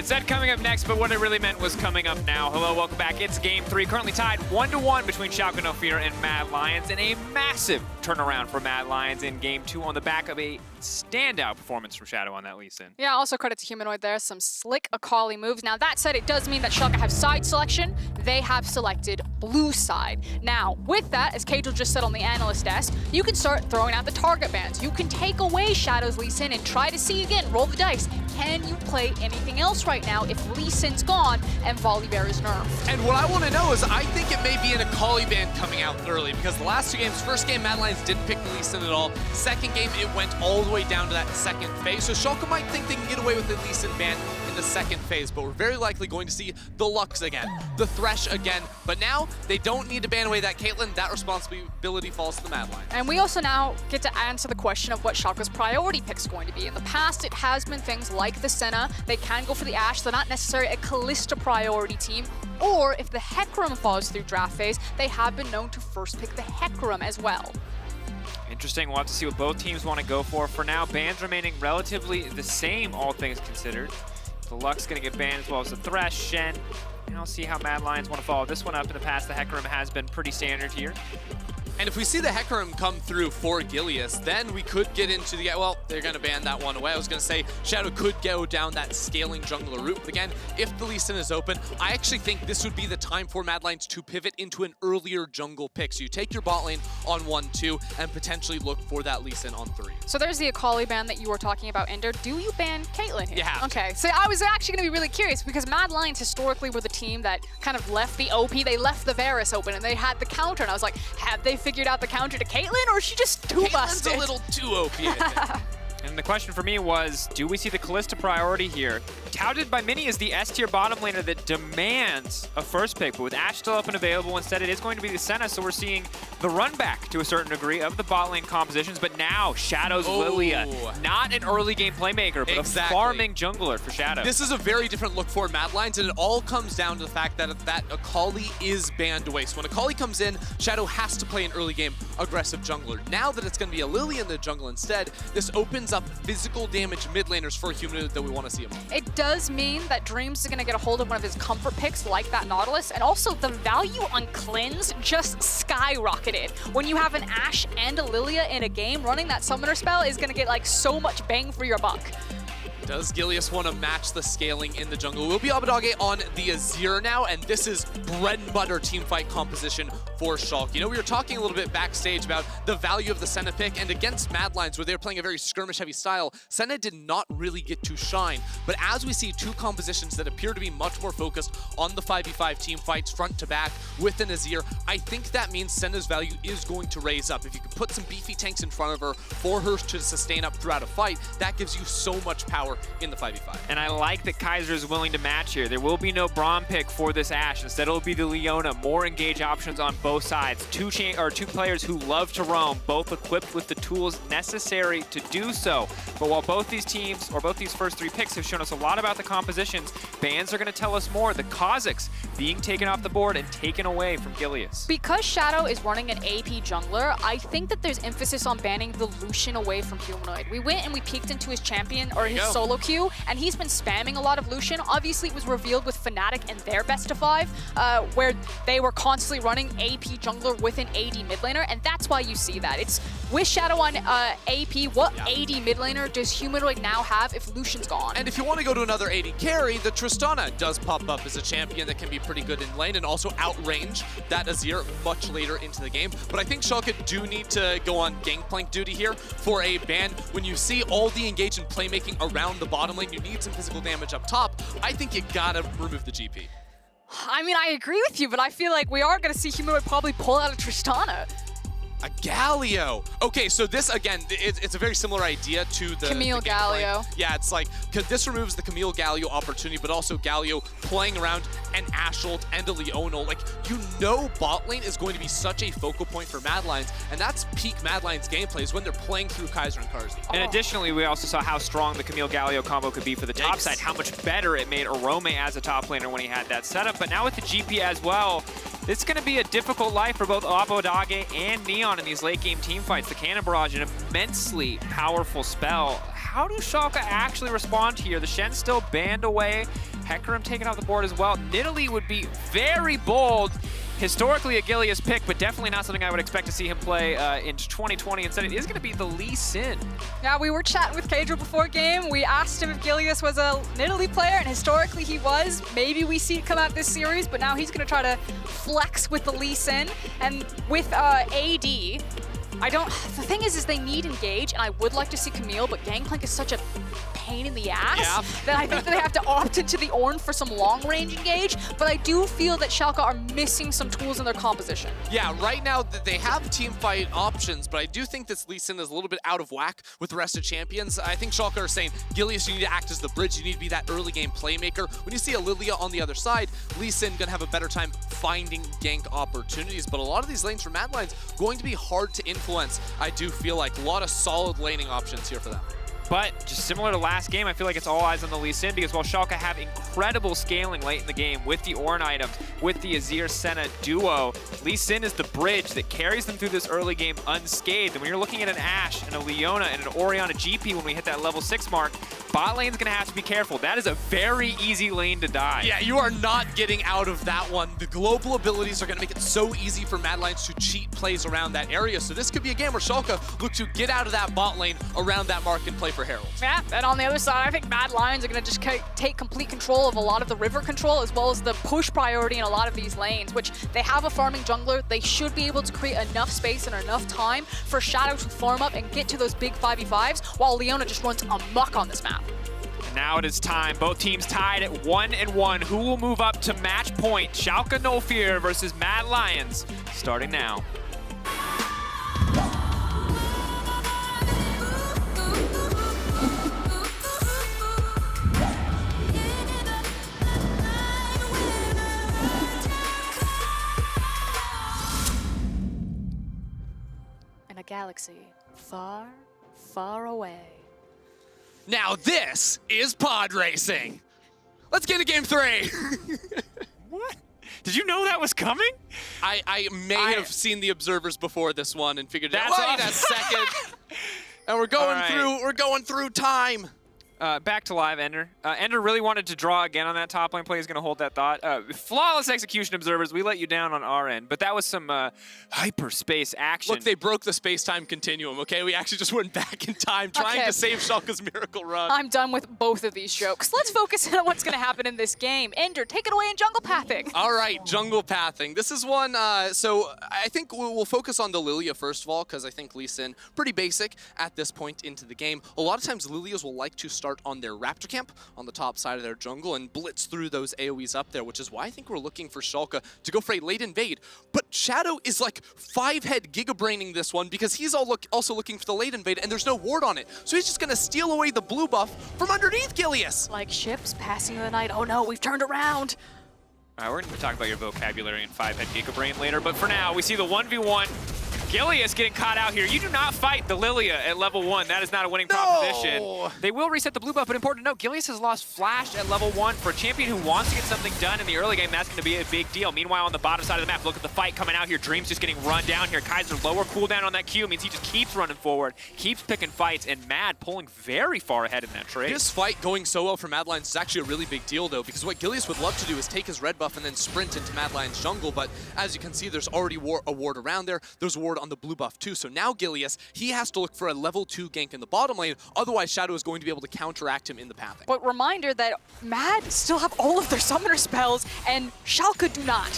It said coming up next, but what it really meant was coming up now. Hello, welcome back. It's Game 3, currently tied 1-1 between Schalke No Fear and MAD Lions, and a massive turnaround for MAD Lions in Game 2 on the back of a standout performance from Shadow on that Lee Sin. Yeah, also credit to Humanoid there. Some slick Akali moves. Now, that said, it does mean that Schalke have side selection. They have selected blue side. Now, with that, as Kajal just said on the analyst desk, you can start throwing out the target bans. You can take away Shadow's Lee Sin and try to see again, roll the dice. Can you play anything else right now if Lee Sin's gone and Volibear is nerfed? And what I want to know is I think it may be an Akali ban coming out early because the last two games, first game, MAD Lions didn't pick the Lee Sin at all. Second game, it went all the way down to that second phase. So Schalke might think they can get away with the Lee Sin ban in the second phase, but we're very likely going to see the Lux again, the Thresh again. But now they don't need to ban away that Caitlyn. That responsibility falls to the MAD Lions. And we also now get to answer the question of what Schalke's priority pick is going to be. In the past, it has been things like the Senna. They can go for the Ashe. They're not necessarily a Kalista priority team. Or if the Hecarim falls through draft phase, they have been known to first pick the Hecarim as well. Interesting. We'll have to see what both teams want to go for. For now, bans remaining relatively the same, all things considered. The Lux going to get banned as well as the Thresh, Shen. And I'll see how MAD Lions want to follow this one up. In the past, the Hecarim has been pretty standard here. And if we see the Hecarim come through for Gilius, then we could get into the, well, they're going to ban that one away. I was going to say Shadow could go down that scaling jungler route. But again, if the Lee Sin is open, I actually think this would be the time for MAD Lions to pivot into an earlier jungle pick. So you take your bot lane on 1-2 and potentially look for that Lee Sin on 3. So there's the Akali ban that you were talking about, Ender. Do you ban Caitlyn here? You have to. Okay, so I was actually going to be really curious because MAD Lions historically were the team that kind of left the OP, they left the Varus open and they had the counter. And I was like, have they figured out the counter to Caitlyn, or is she just too busted? Caitlyn's a little too OP, I think. And the question for me was, do we see the Kalista priority here? Touted by many as the S-tier bottom laner that demands a first pick, but with Ashe still up and available, instead it is going to be the Senna, so we're seeing the run back to a certain degree of the bot lane compositions, but now Shadow's Lillia, not an early game playmaker, but a farming jungler for Shadow. This is a very different look for MAD Lions, and it all comes down to the fact that Akali is banned away. So when Akali comes in, Shadow has to play an early game aggressive jungler. Now that it's going to be a Lillia in the jungle instead, this opens up physical damage mid laners for Humanoid that we want to see him on. It does mean that Dreams is going to get a hold of one of his comfort picks like that Nautilus, and also the value on cleanse just skyrocketed. When you have an Ashe and a Lillia in a game, running that summoner spell is going to get like so much bang for your buck. Does Gilius want to match the scaling in the jungle? It will be Abbedagge on the Azir now, and this is bread and butter teamfight composition for Schalke. You know, we were talking a little bit backstage about the value of the Senna pick, and against MAD Lions, where they were playing a very skirmish-heavy style, Senna did not really get to shine. But as we see two compositions that appear to be much more focused on the 5v5 team fights front to back with an Azir, I think that means Senna's value is going to raise up. If you can put some beefy tanks in front of her for her to sustain up throughout a fight, that gives you so much power in the 5v5. And I like that Kaiser is willing to match here. There will be no Braum pick for this Ashe. Instead, it will be the Leona. More engage options on both sides. Two players who love to roam, both equipped with the tools necessary to do so. But while both these teams, or both these first three picks, have shown us a lot about the compositions, bans are going to tell us more. The Kha'Zix being taken off the board and taken away from Gilius. Because Shadow is running an AP jungler, I think that there's emphasis on banning the Lucian away from Humanoid. We went and we peeked into his champion, or his solo queue, and he's been spamming a lot of Lucian. Obviously, it was revealed with Fnatic and their best of 5, where they were constantly running AP jungler with an AD mid laner, and that's why you see that. It's with Shadow on AP, what AD mid laner does Humanoid now have if Lucian's gone? And if you want to go to another AD carry, the Tristana does pop up as a champion that can be pretty good in lane and also outrange that Azir much later into the game. But I think Schalke do need to go on Gangplank duty here for a ban. When you see all the engage in playmaking around the bottom lane, you need some physical damage up top. I think you gotta remove the GP. I mean, I agree with you, but I feel like we are going to see Humanoid probably pull out a Tristana. A Galio. Okay, so this, again, it's a very similar idea to the Camille Galio. Yeah, it's like, because this removes the Camille Galio opportunity, but also Galio playing around an Ashe ult and a Leona. Like, you know bot lane is going to be such a focal point for MAD Lions, and that's peak MAD Lions gameplay is when they're playing through Kaiser and Carzzy. And additionally, we also saw how strong the Camille Galio combo could be for the top side, how much better it made Orome as a top laner when he had that setup. But now with the GP as well, it's going to be a difficult life for both Abbedagge and Neon in these late game team fights. The Cannon Barrage, an immensely powerful spell. how do Schalke actually respond here? The Shen's still banned away. Hecarim taken off the board as well. Nidalee would be very bold. Historically a Gilius pick, but definitely not something I would expect to see him play in 2020. Instead, it is going to be the Lee Sin. Yeah, we were chatting with Kaiser before game. We asked him if Gilius was a Nidalee player, and historically he was. Maybe we see it come out this series, but now he's going to try to flex with the Lee Sin. And with AD, the thing is they need engage, and I would like to see Camille, but Gangplank is such a pain in the ass that I think that they have to opt into the Ornn for some long-range engage, but I do feel that Schalke are missing some tools in their composition. Yeah, right now they have team fight options, but I do think this Lee Sin is a little bit out of whack with the rest of champions. I think Schalke are saying, Gilius, you need to act as the bridge, you need to be that early game playmaker. When you see a Lillia on the other side, Lee Sin gonna have a better time finding gank opportunities, but a lot of these lanes for MAD Lions going to be hard to influence. I do feel like a lot of solid laning options here for them. But just similar to last game, I feel like it's all eyes on the Lee Sin because while Schalke have incredible scaling late in the game with the Ornn items, with the Azir Senna duo, Lee Sin is the bridge that carries them through this early game unscathed. And when you're looking at an Ashe and a Leona and an Orianna GP when we hit that level 6 mark, bot lane's gonna have to be careful. That is a very easy lane to die. Yeah, you are not getting out of that one. The global abilities are gonna make it so easy for MAD Lions to cheat plays around that area. So this could be a game where Schalke look to get out of that bot lane around that mark and play for Herald. Yeah, and on the other side, I think MAD Lions are going to just take complete control of a lot of the river control as well as the push priority in a lot of these lanes, which they have a farming jungler. They should be able to create enough space and enough time for Shadow to farm up and get to those big 5v5s while Leona just runs amok on this map. And now it is time. Both teams tied at 1-1. Who will move up to match point? Schalke No Fear versus MAD Lions, starting now. A galaxy far, far away. Now this is pod racing. Let's get to game 3. What? Did you know that was coming? I may have seen the observers before this one and figured out. That's Wait a second. And we're going through time. Back to live, Ender. Ender really wanted to draw again on that top lane play. He's going to hold that thought. Flawless execution, observers. We let you down on our end, but that was some hyperspace action. Look, they broke the space-time continuum, okay? We actually just went back in time trying to save Schalke's miracle run. I'm done with both of these jokes. Let's focus on what's going to happen in this game. Ender, take it away in jungle pathing. All right, jungle pathing. This is one, so I think we'll focus on the Lillia first of all, because I think Lee Sin, pretty basic at this point into the game. A lot of times Lillias will like to start on their Raptor camp on the top side of their jungle and blitz through those AoEs up there, which is why I think we're looking for Schalke to go for a late invade. But Shadow is like 5-head giga-braining this one because he's also looking for the late invade and there's no ward on it. So he's just going to steal away the blue buff from underneath Gilius. Like ships passing in the night. Oh no, we've turned around. All right, we're going to talk about your vocabulary in 5-head giga-brain later, but for now, we see the 1v1. Gilius getting caught out here. You do not fight the Lillia at level 1. That is not a winning proposition. They will reset the blue buff, but important to note, Gilius has lost Flash at level 1. For a champion who wants to get something done in the early game, that's going to be a big deal. Meanwhile, on the bottom side of the map, look at the fight coming out here. Dream's just getting run down here. Kaiser lower cooldown on that Q means he just keeps running forward, keeps picking fights, and MAD pulling very far ahead in that trade. This fight going so well for MAD Lions is actually a really big deal, though, because what Gilius would love to do is take his red buff and then sprint into MAD Lions jungle, but as you can see, there's already a ward around there. There's a ward on the blue buff, too. So now Gilius, he has to look for a level 2 gank in the bottom lane, otherwise Shadow is going to be able to counteract him in the pathing. But reminder that MAD still have all of their summoner spells, and Schalke do not.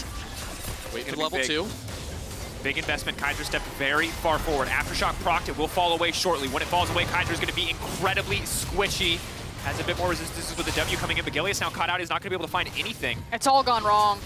Wait for level 2. Big investment. Kaiser stepped very far forward. Aftershock procced, it will fall away shortly. When it falls away, Kaiser is going to be incredibly squishy. Has a bit more resistance with the W coming in, but Gilius now caught out. He's not going to be able to find anything. It's all gone wrong.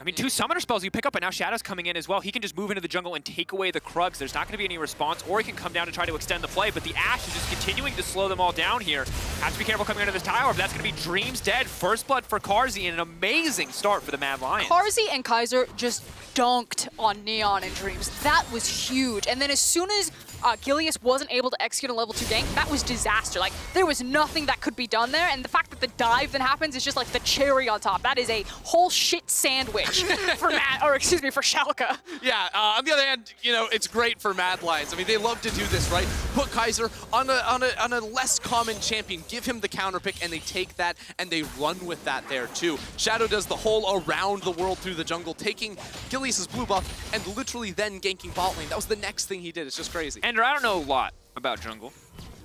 I mean, 2 summoner spells you pick up, but now Shadow's coming in as well. He can just move into the jungle and take away the Krugs. There's not going to be any response, or he can come down to try to extend the play, but the Ashe is just continuing to slow them all down here. Have to be careful coming into this tower, but that's going to be Dreams dead. First blood for Carzzy, and an amazing start for the MAD Lions. Carzzy and Kaiser just dunked on Neon and Dreams. That was huge. And then as soon as Gilius wasn't able to execute a level 2 gank, that was disaster. Like, there was nothing that could be done there, and the fact that the dive then happens is just like the cherry on top. That is a whole shit sandwich for for Schalke. Yeah, on the other hand, you know, it's great for MAD Lions. I mean, they love to do this, right? Put Kaiser on a less common champion, give him the counter pick, and they take that and they run with that there too. Shadow does the whole around the world through the jungle, taking Gilius' blue buff and literally then ganking bot lane. That was the next thing he did. It's just crazy. Ender, I don't know a lot about jungle,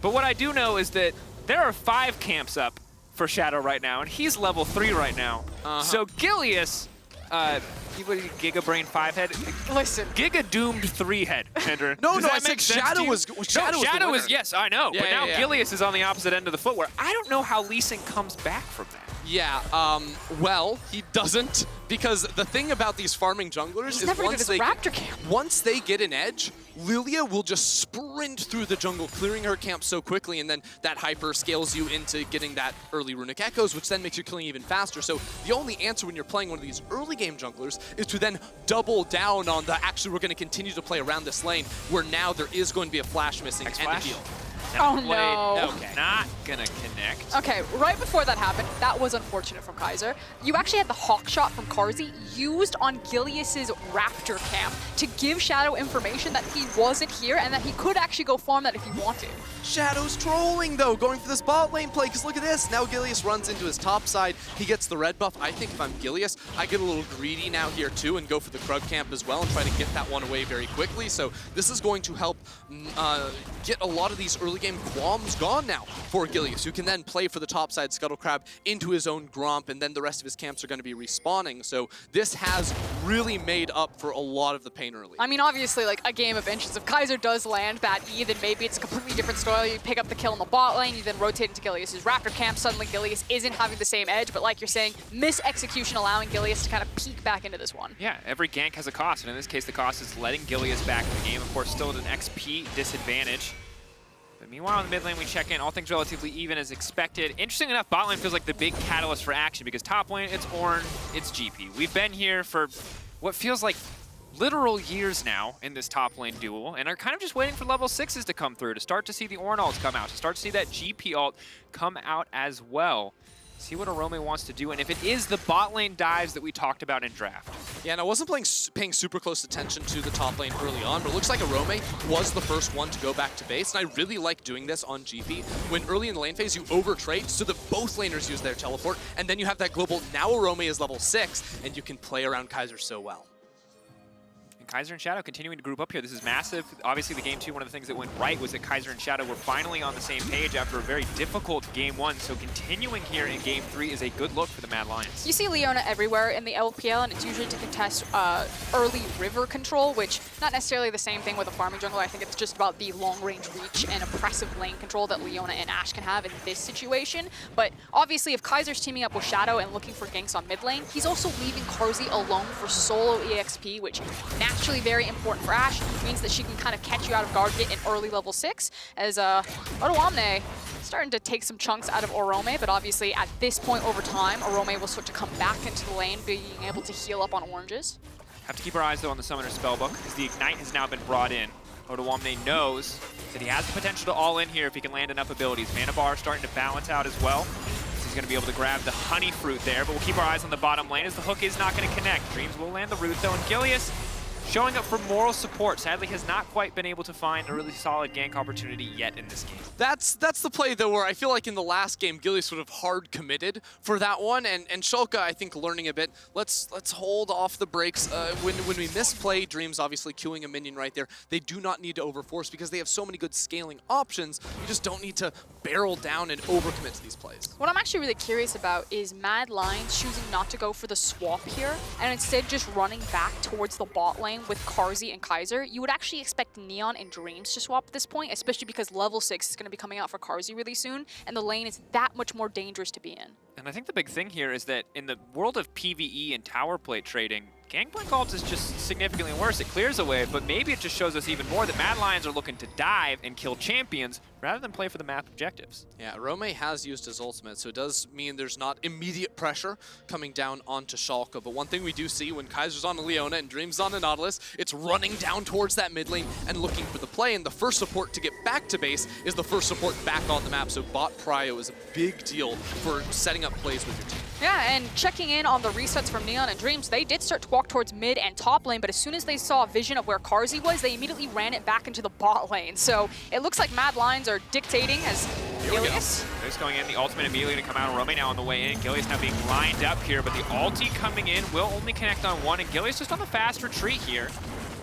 but what I do know is that there are 5 camps up for Shadow right now, and he's level 3 right now. So Gilius, Giga Brain 5 head. Listen, Giga Doomed 3 head, Ender. No, Does I that said make sense Shadow to you? was Shadow is, yes, I know. Yeah, but now yeah. Gilius is on the opposite end of the foot, where I don't know how Lee Sin comes back from that. Yeah, well, he doesn't, because the thing about these farming junglers is once they get an edge, Lillia will just sprint through the jungle, clearing her camp so quickly, and then that hyper scales you into getting that early runic echoes, which then makes your killing even faster. So the only answer when you're playing one of these early game junglers is to then double down on the, actually we're going to continue to play around this lane, where now there is going to be a flash missing and a heal. Oh no. Okay. Not gonna connect. Okay, right before that happened, that was unfortunate from Kaiser. You actually had the hawk shot from Carzzy used on Gilius's Raptor camp to give Shadow information that he wasn't here and that he could actually go farm that if he wanted. Shadow's trolling though, going for this bot lane play, because look at this. Now Gilius runs into his top side. He gets the red buff. I think if I'm Gilius, I get a little greedy now here too and go for the Krug camp as well and try to get that one away very quickly. So this is going to help get a lot of these early game qualms gone now for Gilius, who can then play for the top side Scuttle Crab into his own Gromp, and then the rest of his camps are going to be respawning. So this has really made up for a lot of the pain early. I mean, obviously, like a game of inches. If Kaiser does land that E, then maybe it's a completely different story. You pick up the kill in the bot lane, you then rotate into Gilius' Raptor camp. Suddenly Gilius isn't having the same edge, but like you're saying, mis-execution allowing Gilius to kind of peek back into this one. Yeah, every gank has a cost, and in this case, the cost is letting Gilius back in the game. Of course, still at an XP disadvantage. But meanwhile, in the mid lane, we check in. All things relatively even as expected. Interesting enough, bot lane feels like the big catalyst for action because top lane, it's Ornn, it's GP. We've been here for what feels like literal years now in this top lane duel and are kind of just waiting for level 6s to come through, to start to see the Ornn ults come out, to start to see that GP ult come out as well. See what Orome wants to do, and if it is the bot lane dives that we talked about in draft. Yeah, and I wasn't paying super close attention to the top lane early on, but it looks like Orome was the first one to go back to base, and I really like doing this on GP. When early in the lane phase, you overtrade so that both laners use their teleport, and then you have that global, now Orome is level 6, and you can play around Kaiser so well. Kaiser and Shadow continuing to group up here. This is massive. Obviously, the game 2, one of the things that went right was that Kaiser and Shadow were finally on the same page after a very difficult game 1. So continuing here in game 3 is a good look for the MAD Lions. You see Leona everywhere in the LPL, and it's usually to contest early river control, which not necessarily the same thing with a farming jungler. I think it's just about the long-range reach and oppressive lane control that Leona and Ashe can have in this situation. But obviously, if Kaiser's teaming up with Shadow and looking for ganks on mid lane, he's also leaving Carzzy alone for solo EXP, which naturally very important for Ashe. It means that she can kind of catch you out of guard, get in early level 6, as Odoamne starting to take some chunks out of Orome, but obviously at this point over time, Orome will start to come back into the lane, being able to heal up on oranges. Have to keep our eyes though on the Summoner Spellbook, because the Ignite has now been brought in. Odoamne knows that he has the potential to all in here if he can land enough abilities. Mana bar starting to balance out as well. He's going to be able to grab the Honey Fruit there, but we'll keep our eyes on the bottom lane as the hook is not going to connect. Dreams will land the root though, and Gilius showing up for moral support. Sadly, has not quite been able to find a really solid gank opportunity yet in this game. That's the play, though, where I feel like in the last game, Gilius sort of hard committed for that one, and Schalke, I think, learning a bit. Let's hold off the brakes. When we misplay Dreams, obviously queuing a minion right there, they do not need to overforce because they have so many good scaling options. You just don't need to barrel down and overcommit to these plays. What I'm actually really curious about is MAD Lions choosing not to go for the swap here, and instead just running back towards the bot lane with Carzzy and Kaiser. You would actually expect Neon and Dreams to swap at this point, especially because level 6 is going to be coming out for Carzzy really soon, and the lane is that much more dangerous to be in. And I think the big thing here is that in the world of PvE and tower plate trading, Gangplank ult is just significantly worse. It clears a wave, but maybe it just shows us even more that MAD Lions are looking to dive and kill champions rather than play for the map objectives. Yeah, Orome has used his ultimate, so it does mean there's not immediate pressure coming down onto Schalke. But one thing we do see when Kaiser's on a Leona and Dream's on a Nautilus, it's running down towards that mid lane and looking for the play. And the first support to get back to base is the first support back on the map. So bot prio is a big deal for setting up plays with your team. Yeah, and checking in on the resets from Neon and Dreams, they did start to walk towards mid and top lane, but as soon as they saw a vision of where Carzzy was, they immediately ran it back into the bot lane. So it looks like MAD Lions are dictating as Gilius. Gilius going in, the ultimate immediately to come out. Orome now on the way in. Gilius now being lined up here, but the ulti coming in will only connect on one, and Gilius just on the fast retreat here.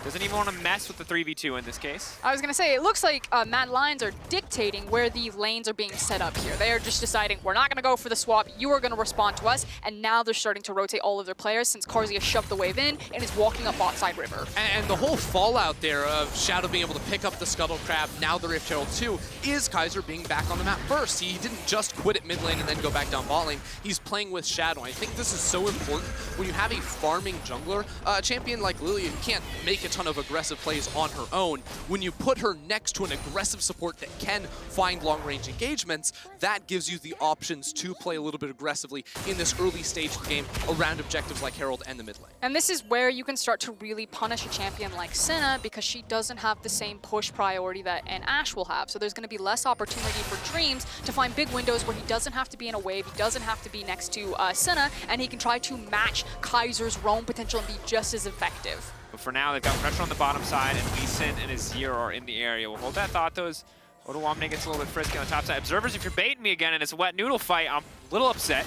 Doesn't even want to mess with the 3v2 in this case. I was going to say, it looks like MAD Lions are dictating where the lanes are being set up here. They are just deciding, we're not going to go for the swap, you are going to respond to us, and now they're starting to rotate all of their players since Carzzy has shoved the wave in and is walking up bot side river. And the whole fallout there of Shadow being able to pick up the Scuttle Crab, now the Rift Herald too, is Kaiser being back on the map first. He didn't just quit at mid lane and then go back down bot lane. He's playing with Shadow. I think this is so important when you have a farming jungler. A champion like Lillia can't make a ton of aggressive plays on her own. When you put her next to an aggressive support that can find long-range engagements, that gives you the options to play a little bit aggressively in this early stage of the game around objectives like Herald and the mid lane. And this is where you can start to really punish a champion like Senna because she doesn't have the same push priority that an Ashe will have. So there's going to be less opportunity for Dreams to find big windows where he doesn't have to be in a wave, he doesn't have to be next to Senna, and he can try to match Kaiser's roam potential and be just as effective. But for now, they've got pressure on the bottom side, and Lee Sin and Azir are in the area. We'll hold that thought, though, as Odoamne gets a little bit frisky on the top side. Observers, if you're baiting me again and it's a wet noodle fight, I'm a little upset.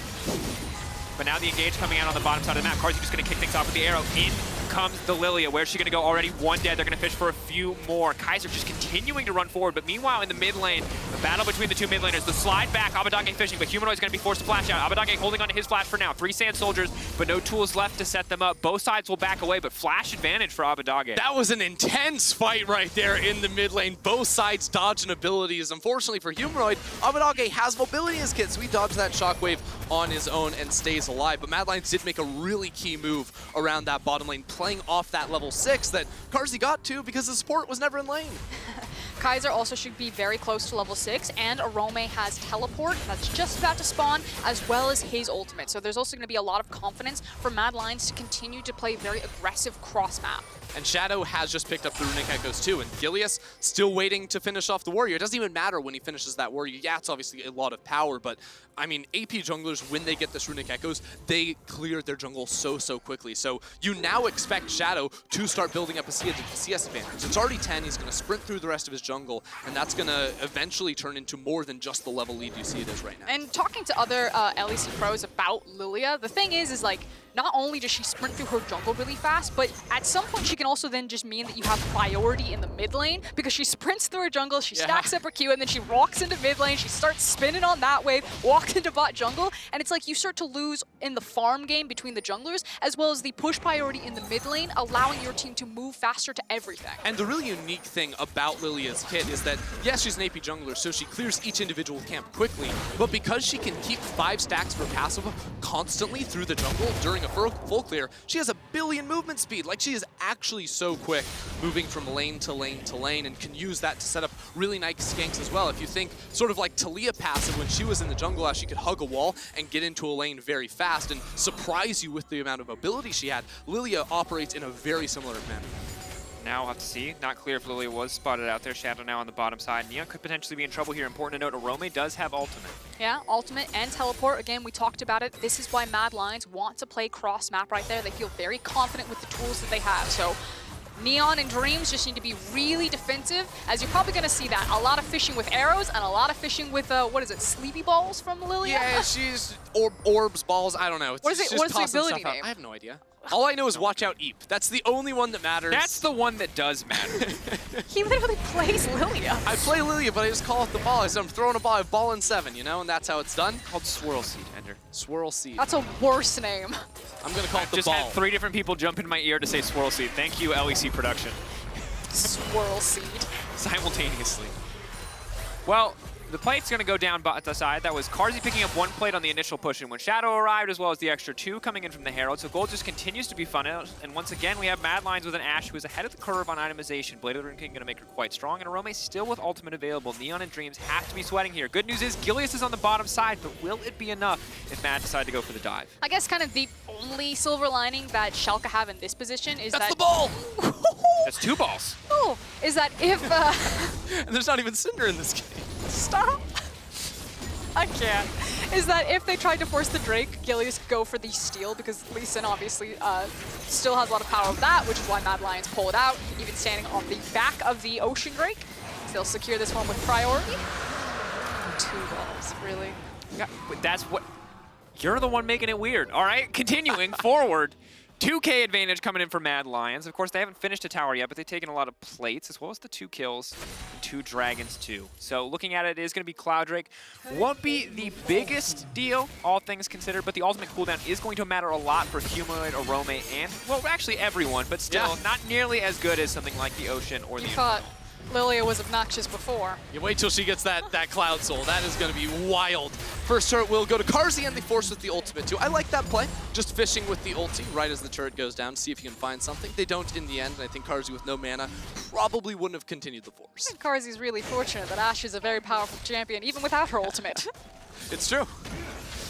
But now the engage coming out on the bottom side of the map. Carzzy just going to kick things off with the arrow. In comes the Lillia. Where's she going to go? Already one dead. They're going to fish for a few more. Kaiser just continuing to run forward. But meanwhile, in the mid lane, the battle between the two mid laners. The slide back, Abbedagge fishing, but Humanoid's going to be forced to flash out. Abbedagge holding on to his flash for now. 3 sand soldiers, but no tools left to set them up. Both sides will back away, but flash advantage for Abbedagge. That was an intense fight right there in the mid lane. Both sides dodging abilities. Unfortunately for Humanoid, Abbedagge has mobility as kit, so he dodged that shockwave on his own and stays alive. But MAD Lions did make a really key move around that bottom lane, playing off that level 6 that Carzzy got to because the support was never in lane. Kaiser also should be very close to level 6, and Orome has teleport that's just about to spawn, as well as his ultimate. So there's also going to be a lot of confidence for MAD Lions to continue to play very aggressive cross-map. And Shadow has just picked up the Runic Echoes too, and Gilius still waiting to finish off the Warrior. It doesn't even matter when he finishes that Warrior. Yeah, it's obviously a lot of power, but I mean, AP junglers, when they get this Runic Echoes, they clear their jungle so quickly. So you now expect Shadow to start building up a CS advantage. It's already 10, he's going to sprint through the rest of his jungle, and that's going to eventually turn into more than just the level lead you see it as right now. And talking to other LEC pros about Lillia, the thing is like, not only does she sprint through her jungle really fast, but at some point she can also then just mean that you have priority in the mid lane because she sprints through her jungle, she stacks up her Q, and then she walks into mid lane, she starts spinning on that wave, walks into bot jungle, and it's like you start to lose in the farm game between the junglers, as well as the push priority in the mid lane, allowing your team to move faster to everything. And the really unique thing about Lillia's kit is that, yes, she's an AP jungler, so she clears each individual camp quickly, but because she can keep 5 stacks per passive constantly through the jungle during a full clear, she has a billion movement speed. Like, she is actually so quick moving from lane to lane to lane, and can use that to set up really nice ganks as well. If you think sort of like Talia passive when she was in the jungle, how she could hug a wall and get into a lane very fast and surprise you with the amount of mobility she had, Lillia operates in a very similar manner. Now we'll have to see. Not clear if Lillia was spotted out there. Shadow now on the bottom side. Neon could potentially be in trouble here. Important to note, Orome does have ultimate. Yeah, ultimate and teleport. Again, we talked about it. This is why MAD Lions want to play cross-map right there. They feel very confident with the tools that they have. So Neon and Dreams just need to be really defensive, as you're probably going to see that. A lot of fishing with arrows and a lot of fishing with, what is it, sleepy balls from Lillia? Yeah, she's orbs, balls, I don't know. What is it? What is the ability name? I have no idea. All I know is watch out Eep. That's the only one that matters. That's the one that does matter. He literally plays Lillia. I play Lillia, but I just call it the ball. I said I'm throwing a ball, I have ball in 7, you know, and that's how it's done. Called Swirl Seed, Ender. Swirl Seed. That's a worse name. I'm going to call it the ball. Just had 3 different people jump in my ear to say Swirl Seed. Thank you, LEC production. Swirl Seed. Simultaneously. Well, the plate's going to go down the side. That was Carzzy picking up one plate on the initial push in when Shadow arrived, as well as the extra 2 coming in from the Herald. So gold just continues to be fun out. And once again, we have Mad Lions with an Ashe who is ahead of the curve on itemization. Blade of the Rune King going to make her quite strong, and Orome still with ultimate available. Neon and Dreams have to be sweating here. Good news is Gilius is on the bottom side, but will it be enough if Mad decide to go for the dive? I guess kind of the only silver lining that Schalke have in this position is That's that— the ball! That's 2 balls. Oh, is that if— And there's not even Cinder in this game. Stop. I can't. Is that if they tried to force the Drake, Gilius could go for the steal, because Lee Sin obviously still has a lot of power of that, which is why Mad Lions pull it out, even standing on the back of the Ocean Drake. They'll secure this one with priority. 2 balls, really? Yeah, that's what... You're the one making it weird. All right, continuing forward. 2K advantage coming in for Mad Lions. Of course, they haven't finished a tower yet, but they've taken a lot of plates, as well as the 2 kills and 2 dragons, too. So looking at it, it is going to be Cloud Drake. Won't be the biggest deal, all things considered, but the ultimate cooldown is going to matter a lot for Humanoid, Orome, and, well, actually everyone, but still not nearly as good as something like the Ocean or the thought Lillia was obnoxious before. You wait till she gets that Cloud Soul. That is going to be wild. First turret will go to Carzzy, and they force with the ultimate too. I like that play. Just fishing with the ulti right as the turret goes down to see if you can find something. They don't in the end, and I think Carzzy with no mana probably wouldn't have continued the force. I think Carzzy's really fortunate that Ashe is a very powerful champion, even without her ultimate. It's true.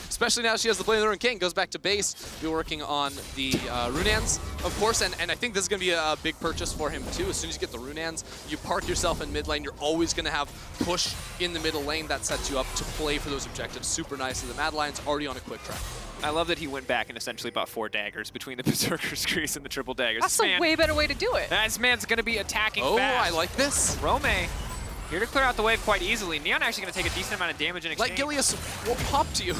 Especially now she has the Blade of the Rune King, goes back to base, be working on the Runans, of course, and I think this is going to be a big purchase for him too. As soon as you get the Runans, you park yourself in mid lane, you're always going to have push in the middle lane that sets you up to play for those objectives super nicely. The Mad Lions already on a quick track. I love that he went back and essentially bought 4 daggers between the Berserker's Grease and the triple daggers. That's a way better way to do it. This man's going to be attacking fast. I like this. Orome here to clear out the wave quite easily. Neon actually going to take a decent amount of damage in exchange. Like Gilius will pop to you.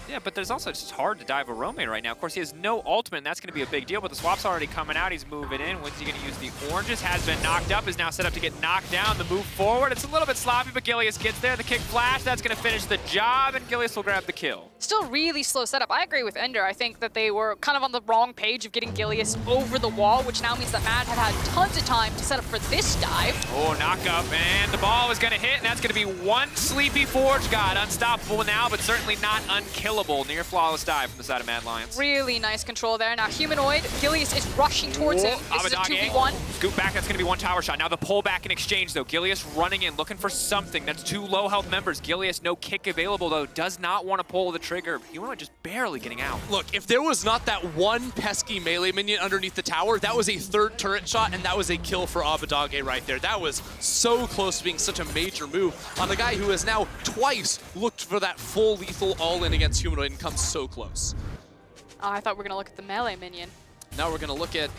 Yeah, but there's also just hard to dive Orome right now. Of course, he has no ultimate, and that's going to be a big deal, but the swap's already coming out. He's moving in. When's he going to use the oranges? Has been knocked up, is now set up to get knocked down. The move forward, it's a little bit sloppy, but Gilius gets there. The kick flash, that's going to finish the job, and Gilius will grab the kill. Still really slow setup. I agree with Ender. I think that they were kind of on the wrong page of getting Gilius over the wall, which now means that Mad have had tons of time to set up for this dive. Oh, knock up, and the ball is going to hit, and that's going to be one Sleepy Forge God. Unstoppable now, but certainly not unkillable. Near flawless dive from the side of Mad Lions. Really nice control there. Now Humanoid, Gilius is rushing towards him. This is a 2v1. Scoop back, that's going to be 1 tower shot. Now the pull back in exchange though. Gilius running in, looking for something. That's 2 low health members. Gilius, no kick available though. Does not want to pull the trigger. Humanoid just barely getting out. Look, if there was not that one pesky melee minion underneath the tower, that was a 3rd turret shot, and that was a kill for Abbedagge right there. That was so close to being such a major move on the guy who has now twice looked for that full lethal all-in against Humanoid and comes so close. Oh, I thought we were going to look at the melee minion. Now we're going to look at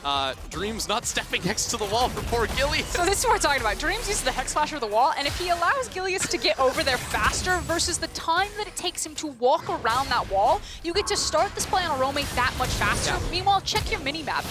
Dreams not stepping next to the wall for poor Gilius. So this is what we're talking about. Dreams uses the Hex Flash of the wall, and if he allows Gilius to get over there faster versus the time that it takes him to walk around that wall, you get to start this play on Orome that much faster. Yeah. Meanwhile, check your mini-map.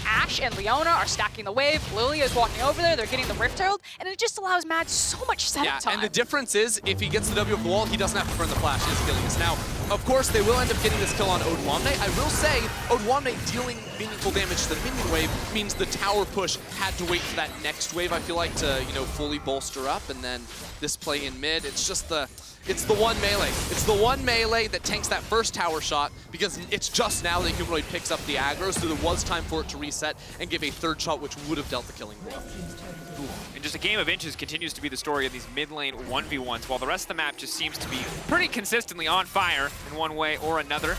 Ashe and Leona are stacking the wave. Lillia is walking over there. They're getting the Rift Herald, and it just allows Mad so much setup time. And the difference is, if he gets the W of the wall, he doesn't have to burn the flash, is Gilius. Now, of course, they will end up getting this kill on Odoamne. I will say, Odoamne dealing meaningful damage to the minion wave means the tower push had to wait for that next wave, I feel like, to, you know, fully bolster up, and then this play in mid. It's just it's the one melee. It's the one melee that tanks that first tower shot, because it's just now that Humanoid picks up the aggro, so there was time for it to reset and give a 3rd shot, which would have dealt the killing blow. And just a game of inches continues to be the story of these mid lane 1v1s, while the rest of the map just seems to be pretty consistently on fire in one way or another.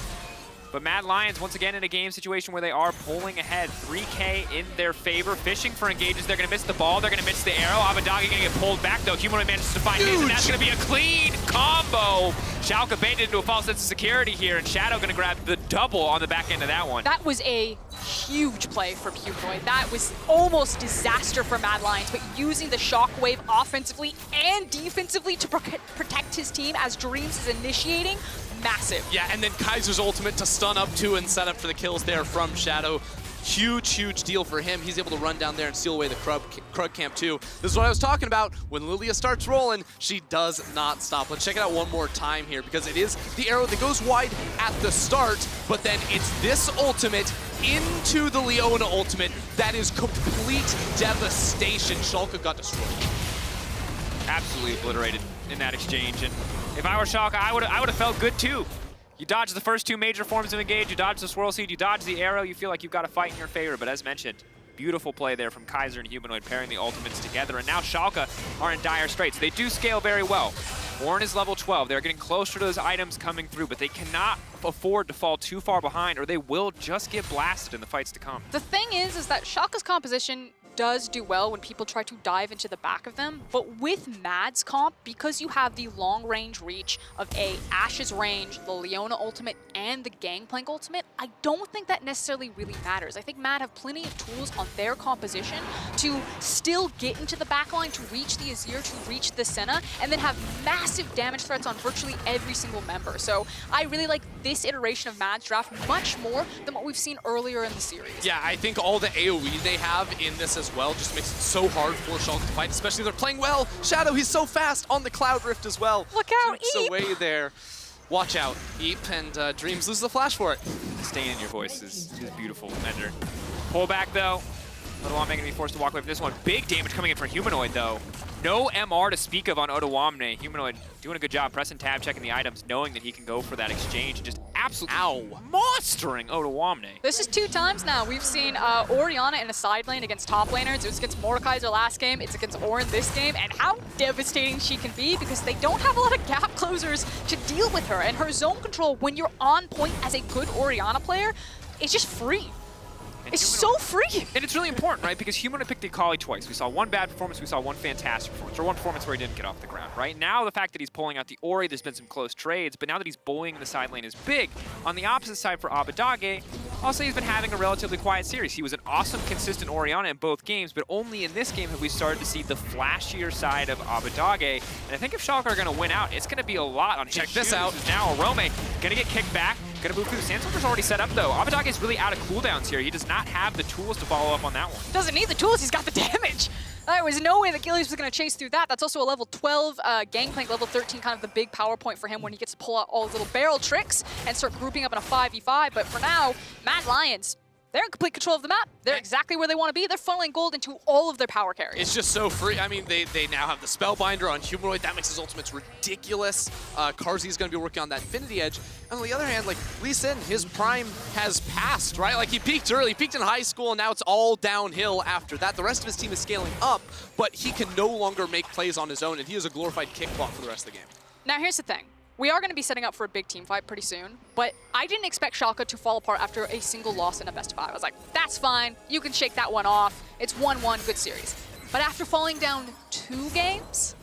But Mad Lions, once again, in a game situation where they are pulling ahead. 3K in their favor, fishing for engages. They're going to miss the ball. They're going to miss the arrow. Abbedagge going to get pulled back, though. Humanoid manages to find his, and that's going to be a clean combo. Schalke baited into a false sense of security here, and Shadow going to grab the double on the back end of that one. That was a huge play from Humanoid. That was almost disaster for Mad Lions, but using the shockwave offensively and defensively to protect his team as Dreams is initiating, massive. Yeah, and then Kaiser's ultimate to stun up too and set up for the kills there from Shadow. Huge, huge deal for him. He's able to run down there and steal away the Krug camp too. This is what I was talking about. When Lillia starts rolling, she does not stop. Let's check it out one more time here, because it is the arrow that goes wide at the start, but then it's this ultimate into the Leona ultimate that is complete devastation. Schalke got destroyed. Absolutely obliterated. in that exchange. And if I were Schalke, I would have felt good too. You dodge the first 2 major forms of engage, you dodge the Swirl Seed, you dodge the arrow, you feel like you've got a fight in your favor. But as mentioned, beautiful play there from Kaiser and Humanoid pairing the ultimates together. And now Schalke are in dire straits. They do scale very well. Ornn is level 12. They're getting closer to those items coming through, but they cannot afford to fall too far behind or they will just get blasted in the fights to come. The thing is that Schalke's composition does do well when people try to dive into the back of them, but with MAD's comp, because you have the long-range reach of Ashe's range, the Leona ultimate, and the Gangplank ultimate, I don't think that necessarily really matters. I think MAD have plenty of tools on their composition to still get into the backline, to reach the Azir, to reach the Senna, and then have massive damage threats on virtually every single member. So I really like this iteration of MAD's draft much more than what we've seen earlier in the series. Yeah, I think all the AoE they have in this as well just makes it so hard for Schalke to fight, especially if they're playing well. Shadow, he's so fast on the Cloud Rift as well. Look out, Jukes Eep! away there. Watch out, Eep, and Dreams lose the flash for it. Staying in your voice is beautiful, Ender. Pull back though. Odoamne going to be forced to walk away from this one. Big damage coming in for Humanoid though. No MR to speak of on Odoamne. Humanoid doing a good job pressing tab, checking the items, knowing that he can go for that exchange and just absolutely monstering Odoamne. This is 2 times now. We've seen Orianna in a side lane against top laners. It was against Mordekaiser last game. It's against Ornn this game. And how devastating she can be because they don't have a lot of gap closers to deal with her. And her zone control, when you're on point as a good Orianna player, is just free. It's so free! And it's really important, right? Because Humanoid picked the Akali twice. We saw one bad performance, we saw one fantastic performance, or one performance where he didn't get off the ground, right? Now the fact that he's pulling out the Ori, there's been some close trades, but now that he's bullying in the side lane is big. On the opposite side for Abbedagge, I'll say he's been having a relatively quiet series. He was an awesome, consistent Orianna in both games, but only in this game have we started to see the flashier side of Abbedagge. And I think if Schalke are going to win out, it's going to be a lot on his Check this shoes. out. Now Orome going to get kicked back. Gonna move through. The Sandstormer's already set up though. Abbedagge is really out of cooldowns here. He does not have the tools to follow up on that one. Doesn't need the tools, he's got the damage. There was no way that Gilius was going to chase through that. That's also a level 12 Gangplank, level 13, kind of the big power point for him when he gets to pull out all his little barrel tricks and start grouping up in a 5v5. But for now, MAD Lions, they're in complete control of the map. They're exactly where they want to be. They're funneling gold into all of their power carries. It's just so free. I mean, they now have the Spellbinder on Humanoid. That makes his ultimates ridiculous. Carzzy is going to be working on that Infinity Edge. And on the other hand, like, Lee Sin, his prime has passed, right? Like, he peaked early, peaked in high school, and now it's all downhill after that. The rest of his team is scaling up, but he can no longer make plays on his own, and he is a glorified kickbot for the rest of the game. Now, here's the thing. We are going to be setting up for a big team fight pretty soon, but I didn't expect Schalke to fall apart after a single loss in a best of 5. I was like, that's fine. You can shake that one off. It's 1-1, good series. But after falling down 2 games,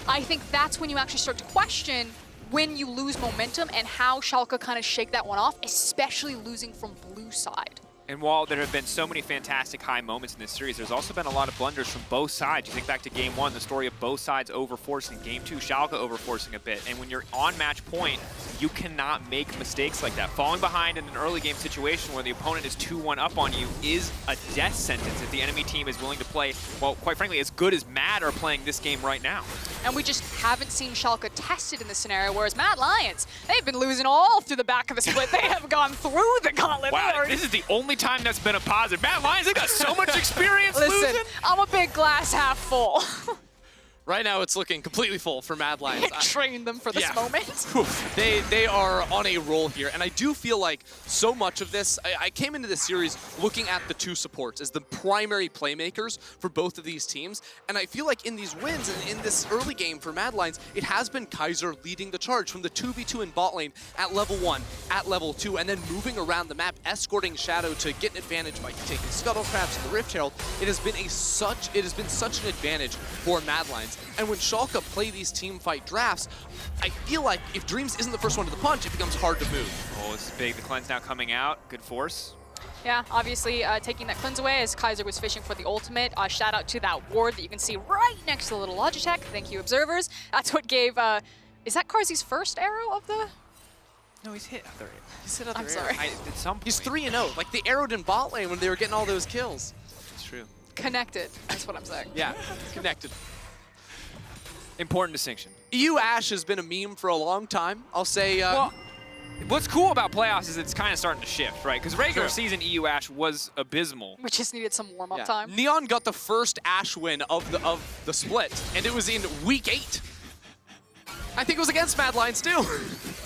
I think that's when you actually start to question when you lose momentum and how Schalke kind of shake that one off, especially losing from blue side. And while there have been so many fantastic high moments in this series, there's also been a lot of blunders from both sides. You think back to Game 1, the story of both sides overforcing. Game 2, Schalke overforcing a bit. And when you're on match point, you cannot make mistakes like that. Falling behind in an early game situation where the opponent is 2-1 up on you is a death sentence if the enemy team is willing to play, well, quite frankly, as good as MAD are playing this game right now. And we just haven't seen Schalke tested in this scenario, whereas MAD Lions, they've been losing all through the back of the split. They have gone through the gauntlet. Wow, this is the only time that's been a positive. MAD Lions, they've got so much experience Listen, losing. I'm a big glass half full. Right now, it's looking completely full for MAD Lions. I trained them for this moment. They are on a roll here, and I do feel like so much of this, I came into this series looking at the 2 supports as the primary playmakers for both of these teams, and I feel like in these wins and in this early game for MAD Lions, it has been Kaiser leading the charge from the 2v2 in bot lane at level 1, at level 2, and then moving around the map, escorting Shadow to get an advantage by taking Scuttlecrafts and the Rift Herald. It has been such an advantage for MAD Lions. And when Schalke play these team fight drafts, I feel like if Dreams isn't the first one to the punch, it becomes hard to move. Oh, this is big. The cleanse now coming out. Good force. Yeah, obviously taking that cleanse away as Kaiser was fishing for the ultimate. Shout out to that ward that you can see right next to the little Logitech. Thank you, observers. That's what gave, is that Carzzy's first arrow of the? No, he's hit other. He's hit other I'm sorry. At some point. He's 3-0. Like, they arrowed in bot lane when they were getting all those kills. It's true. Connected, that's what I'm saying. Yeah, connected. Important distinction. EU Ashe has been a meme for a long time. I'll say... well, what's cool about playoffs is it's kind of starting to shift, right? Because regular season EU Ashe was abysmal. We just needed some warm-up time. Neon got the first Ashe win of the split, and it was in week 8. I think it was against Mad Lions too.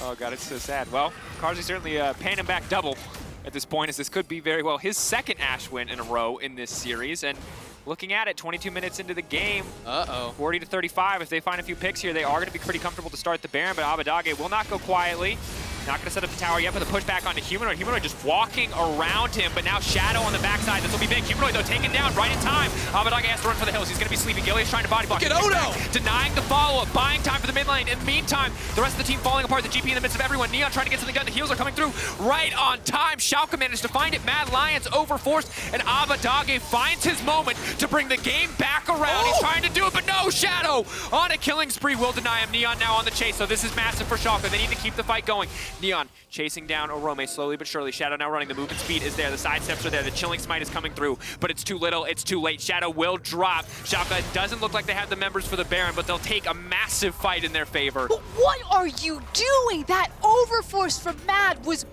Oh god, it's so sad. Well, Carzzy certainly paying him back double at this point, as this could be very well his second Ashe win in a row in this series. And looking at it, 22 minutes into the game, 40 to 35. If they find a few picks here, they are going to be pretty comfortable to start the Baron, but Abbedagge will not go quietly. Not going to set up the tower yet, but the pushback onto Humanoid. Humanoid just walking around him, but now Shadow on the backside. This will be big. Humanoid, though, taken down right in time. Abbedagge has to run for the hills. He's going to be sleeping. Gilius trying to body block. Get Odo! Denying the follow-up, buying time for the mid lane. In the meantime, the rest of the team falling apart. The GP in the midst of everyone. Neon trying to get something done. The heals are coming through right on time. Schalke managed to find it. Mad Lions overforced, and Abbedagge finds his moment to bring the game back around. He's trying to do it, but no! Shadow on a killing spree will deny him. Neon now on the chase, so this is massive for Schalke. They need to keep the fight going. Neon chasing down Orome slowly but surely. Shadow now running. The movement speed is there. The side steps are there. The chilling smite is coming through, but it's too little. It's too late. Shadow will drop. Schalke doesn't look like they have the members for the Baron, but they'll take a massive fight in their favor. But what are you doing? That overforce from Mad was...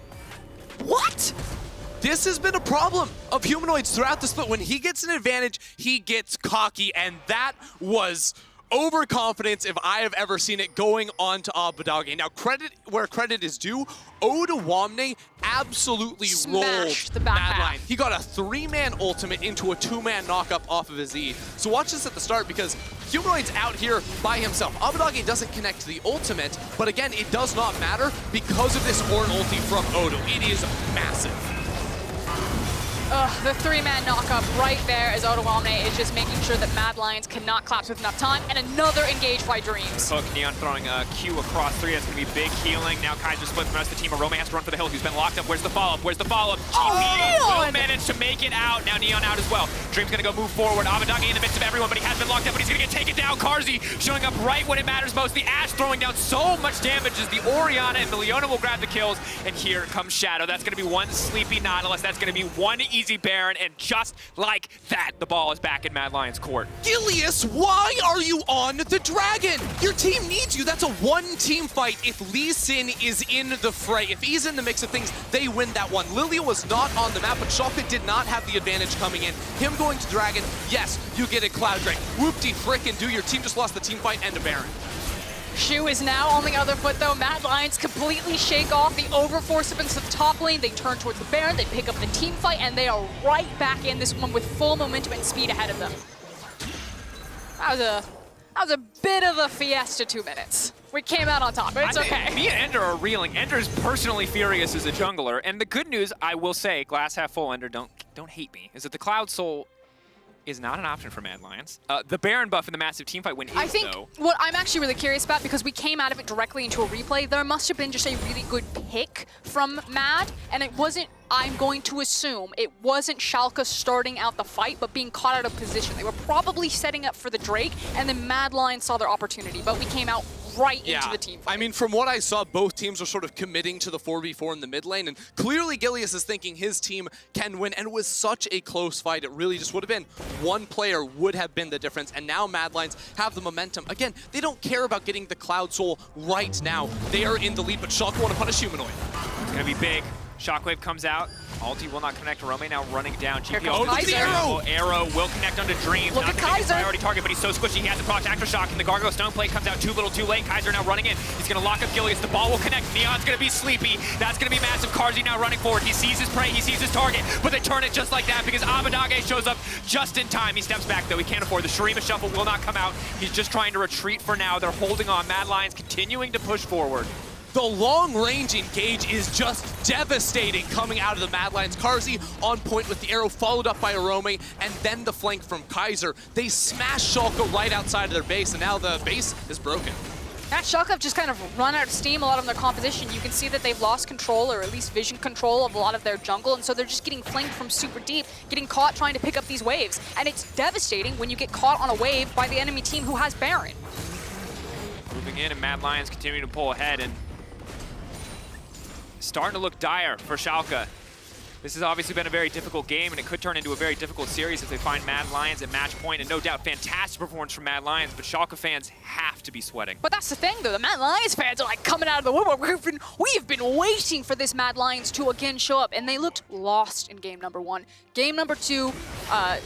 What? This has been a problem of Humanoids throughout the split. When he gets an advantage, he gets cocky, and that was overconfidence if I have ever seen it going on to Abbedagge. Now, credit where credit is due, Odoamne absolutely Smashed rolled the back Mad half. Lions. He got a 3-man ultimate into a 2-man knockup off of his E. So watch this at the start, because Humanoid's out here by himself. Abbedagge doesn't connect to the ultimate, but again, it does not matter because of this Ornn ulti from Odo. It is massive. The 3-man knockup right there as Odoamne is just making sure that Mad Lions cannot collapse with enough time, and another engage by Dreams. Hook, Neon throwing a Q across 3. That's going to be big healing. Now Kaiser split from the rest of the team. Orome has to run for the hills. He's been locked up. Where's the follow-up? Where's the follow-up? GP will manage to make it out. Now Neon out as well. Dream's going to go move forward. Abbedagge in the midst of everyone, but he has been locked up, but he's going to get taken down. Carzzy showing up right when it matters most. The Ashe throwing down so much damage as the Orianna and the Leona will grab the kills. And here comes Shadow. That's going to be one sleepy Nautilus. That's going to be one easy Baron. And just like that, the ball is back in Mad Lions' court. Gilius, why are you on the dragon? Your team needs you. That's a one-team fight. If Lee Sin is in the fray, if he's in the mix of things, they win that one. Lillia was not on the map, but Schalke did not have the advantage coming in. Him going to dragon, yes, you get a Cloud Drake. Whoop-de frickin' do. Your team just lost the team fight and a Baron. Shu is now on the other foot, though. Mad Lions completely shake off the overforce up into the top lane. They turn towards the Baron, they pick up the team fight, and they are right back in this one with full momentum and speed ahead of them. That was a bit of a fiesta 2 minutes. We came out on top, but it's okay. Me and Ender are reeling. Ender is personally furious as a jungler, and the good news, I will say, glass half full, Ender, don't hate me, is that the Cloud Soul is not an option for Mad Lions. The Baron buff in the massive teamfight win is, I think though. What I'm actually really curious about, because we came out of it directly into a replay, there must have been just a really good pick from Mad, and it wasn't, I'm going to assume, it wasn't Schalke starting out the fight, but being caught out of position. They were probably setting up for the Drake, and then Mad Lions saw their opportunity, but we came out right into the team fight. I mean, from what I saw, both teams were sort of committing to the 4v4 in the mid lane, and clearly Gilius is thinking his team can win, and it was such a close fight. It really just would have been one player would have been the difference, and now Mad Lions have the momentum. Again, they don't care about getting the Cloud Soul right now. They are in the lead, but Schalke want to punish Humanoid. It's going to be big. Shockwave comes out. Ulti will not connect. Orome now running down. Here GP comes Kaiser. Arrow will connect onto Dreams. Look not at gonna be Kaiser. priority target, but he's so squishy. He has to proc Aftershock, and the Gargoyle Stone Plate comes out too little too late. Kaiser now running in. He's going to lock up Gilius. The ball will connect. Neon's going to be sleepy. That's going to be massive. Carzzy now running forward. He sees his prey. He sees his target, but they turn it just like that because Abbedagge shows up just in time. He steps back, though. He can't afford. The Shurima Shuffle will not come out. He's just trying to retreat for now. They're holding on. Mad Lions continuing to push forward. The long-range engage is just devastating coming out of the Mad Lions. Carzzy on point with the arrow, followed up by Orome, and then the flank from Kaiser. They smash Schalke right outside of their base, and now the base is broken. That Schalke have just kind of run out of steam a lot of their composition. You can see that they've lost control, or at least vision control, of a lot of their jungle, and so they're just getting flanked from super deep, getting caught trying to pick up these waves. And it's devastating when you get caught on a wave by the enemy team who has Baron. Moving in, and Mad Lions continuing to pull ahead, and starting to look dire for Schalke. This has obviously been a very difficult game, and it could turn into a very difficult series if they find Mad Lions at match point, and no doubt fantastic performance from Mad Lions, but Schalke fans have to be sweating. But that's the thing, though. The Mad Lions fans are like coming out of the woodwork. We have been waiting for this Mad Lions to again show up, and they looked lost in game number 1. Game number 2,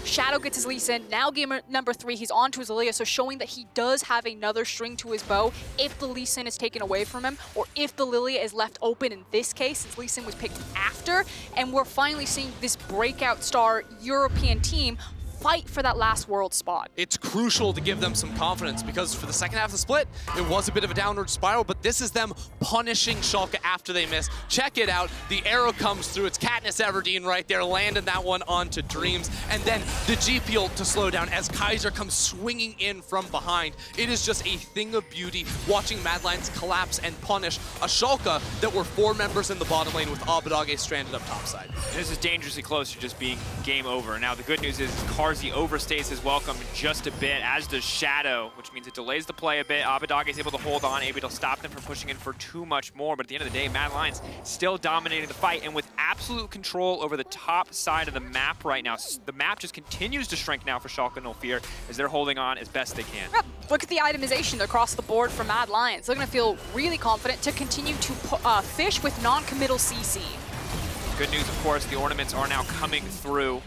Shadow gets his Lee Sin. Now game number 3, he's on to his Lillia, so showing that he does have another string to his bow if the Lee Sin is taken away from him, or if the Lillia is left open in this case, since Lee Sin was picked after. And we're finally seeing this breakout star European team fight for that last world spot. It's crucial to give them some confidence because for the second half of the split, it was a bit of a downward spiral, but this is them punishing Schalke after they miss. Check it out. The arrow comes through. It's Katniss Everdeen right there, landing that one onto Dreams. And then the GP ult to slow down as Kaiser comes swinging in from behind. It is just a thing of beauty watching MAD Lions collapse and punish a Schalke that were 4 members in the bottom lane with Abbedagge stranded up topside. This is dangerously close to just being game over. Now, the good news is Carzzy overstays his welcome just a bit, as does Shadow, which means it delays the play a bit. Abbedagge is able to hold on, able to stop them from pushing in for too much more, but at the end of the day, MAD Lions still dominating the fight and with absolute control over the top side of the map right now. The map just continues to shrink now for Schalke No Fear as they're holding on as best they can. Yep. Look at the itemization across the board for MAD Lions. They're going to feel really confident to continue to fish with non-committal CC. Good news, of course, the ornaments are now coming through.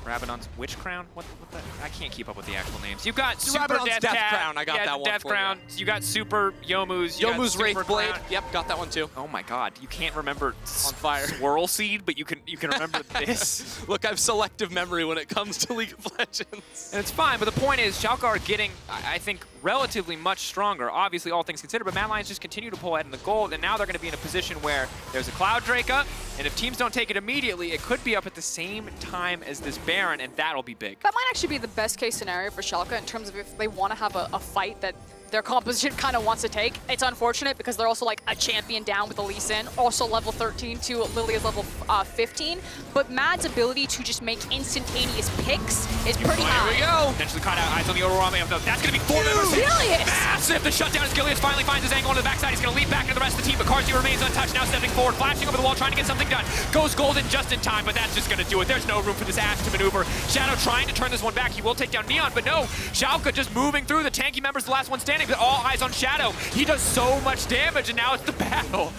Rabadon's Witch Crown? What the? I can't keep up with the actual names. You've got Super Rabadon's Death Crown. I got that one Death for Crown. you. You got Super Youmuu's. Youmuu's Wraith Blade. Crown. Yep, got that one too. Oh my God, you can't remember On fire. Swirl Seed, but you can remember this. Look, I have selective memory when it comes to League of Legends. And it's fine, but the point is, Schalke are getting, I think, relatively much stronger, obviously all things considered, but MAD Lions just continue to pull ahead in the gold, and now they're going to be in a position where there's a Cloud Drake up, and if teams don't take it immediately, it could be up at the same time as this Baron, and that'll be big. That might actually be the best case scenario for Schalke in terms of if they want to have a fight that their composition kind of wants to take. It's unfortunate because they're also like a champion down with the Lee Sin, also level 13 to Lillia's level 15. But Mad's ability to just make instantaneous picks is pretty high. Here we go. Potentially caught out, eyes on the Orome. That's going to be 4 members. Gilius! Massive. The shutdown as Gilius finally finds his angle on the backside. He's going to lead back into the rest of the team, but Carzzy remains untouched. Now stepping forward, flashing over the wall, trying to get something done. Goes golden just in time, but that's just going to do it. There's no room for this Ashe to maneuver. Shadow trying to turn this one back. He will take down Neon, but no. Schalke just moving through. The tanky members, the last one standing, but all eyes on Shadow. He does so much damage, and now it's the battle.